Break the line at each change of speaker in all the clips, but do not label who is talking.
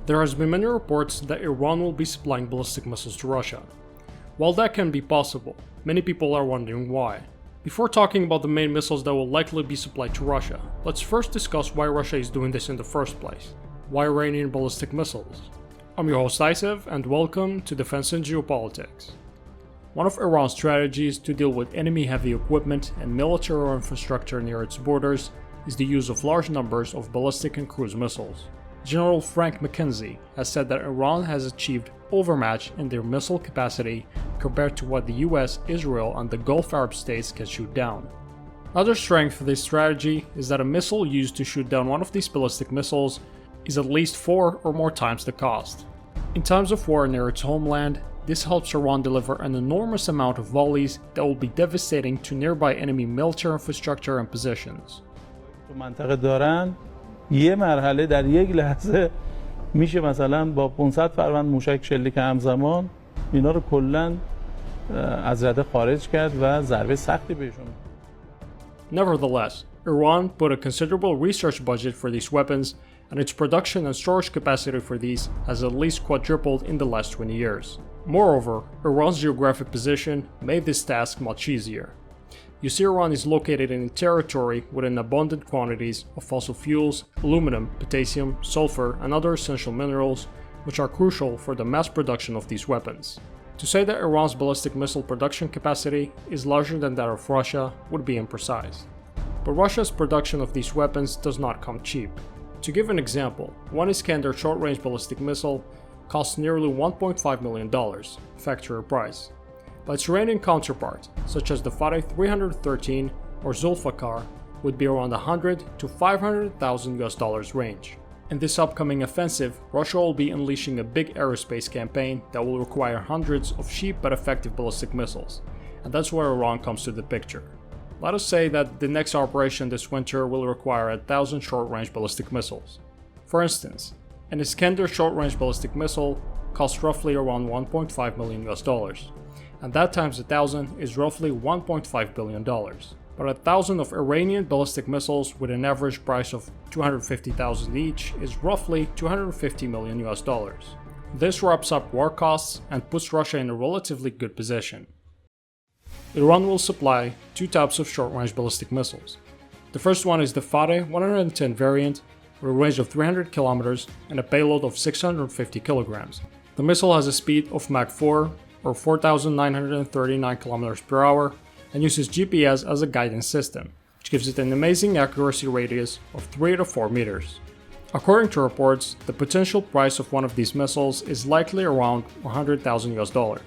There has been many reports that Iran will be supplying ballistic missiles to Russia. While that can be possible, many people are wondering why. Before talking about the main missiles that will likely be supplied to Russia, let's first discuss why Russia is doing this in the first place. Why Iranian ballistic missiles? I'm your host Isaac, and welcome to Defense and Geopolitics. One of Iran's strategies to deal with enemy heavy equipment and military infrastructure near its borders is the use of large numbers of ballistic and cruise missiles. General Frank McKenzie has said that Iran has achieved overmatch in their missile capacity compared to what the US, Israel, and the Gulf Arab states can shoot down. Another strength of this strategy is that a missile used to shoot down one of these ballistic missiles is at least 4 or more times the cost. In times of war near its homeland, this helps Iran deliver an enormous amount of volleys that will be devastating to nearby enemy military infrastructure and positions.
یه مرحله در یک لحظه میشه مثلا با 500 فروند موشک شلیک همزمان اینا رو کلا از رده خارج کرد و ضربه سختی بهشون.
Nevertheless, Iran put a considerable research budget for these weapons, and its production and storage capacity for these has at least quadrupled in the last 20 years. Moreover, Iran's geographic position made this task much easier. You see, Iran is located in a territory with an abundant quantities of fossil fuels, aluminum, potassium, sulfur, and other essential minerals, which are crucial for the mass production of these weapons. To say that Iran's ballistic missile production capacity is larger than that of Russia would be imprecise. But Russia's production of these weapons does not come cheap. To give an example, one Iskander short-range ballistic missile costs nearly $1.5 million, factory price. But its Iranian counterpart, such as the Fateh 313 or Zulfaghar, would be around $100,000 to $500,000 range. In this upcoming offensive, Russia will be unleashing a big aerospace campaign that will require hundreds of cheap but effective ballistic missiles, and that's where Iran comes to the picture. Let us say that the next operation this winter will require 1,000 short-range ballistic missiles. For instance, an Iskander short-range ballistic missile costs roughly around $1.5 million. And that times 1,000 is roughly $1.5 billion. But 1,000 of Iranian ballistic missiles with an average price of $250,000 each is roughly $250 million. This wraps up war costs and puts Russia in a relatively good position. Iran will supply two types of short-range ballistic missiles. The first one is the Fateh 110 variant with a range of 300 km and a payload of 650 kg. The missile has a speed of Mach 4 or 4,939 km per hour and uses GPS as a guidance system, which gives it an amazing accuracy radius of 3 to 4 meters. According to reports, the potential price of one of these missiles is likely around $100,000.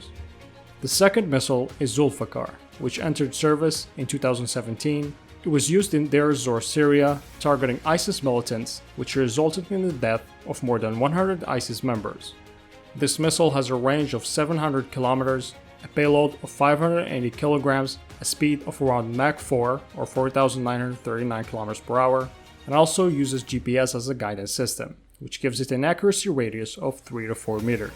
The second missile is Zulfaghar, which entered service in 2017. It was used in Deir ez-Zor, Syria, targeting ISIS militants, which resulted in the death of more than 100 ISIS members. This missile has a range of 700 km, a payload of 580 kg, a speed of around Mach 4 or 4,939 km per hour, and also uses GPS as a guidance system, which gives it an accuracy radius of 3 to 4 meters.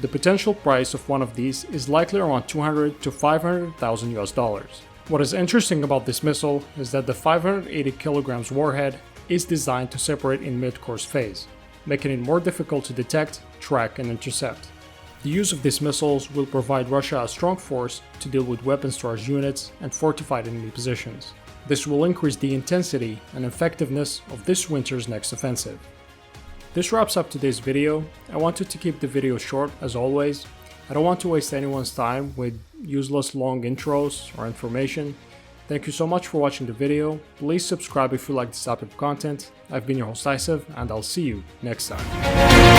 The potential price of one of these is likely around $200,000 to $500,000. What is interesting about this missile is that the 580 kg warhead is designed to separate in mid-course phase, making it more difficult to detect, track, and intercept. The use of these missiles will provide Russia a strong force to deal with weapon storage units and fortified enemy positions. This will increase the intensity and effectiveness of this winter's next offensive. This wraps up today's video. I wanted to keep the video short as always. I don't want to waste anyone's time with useless long intros or information. Thank you so much for watching the video. Please subscribe if you like this type of content. I've been your host Isaac, and I'll see you next time.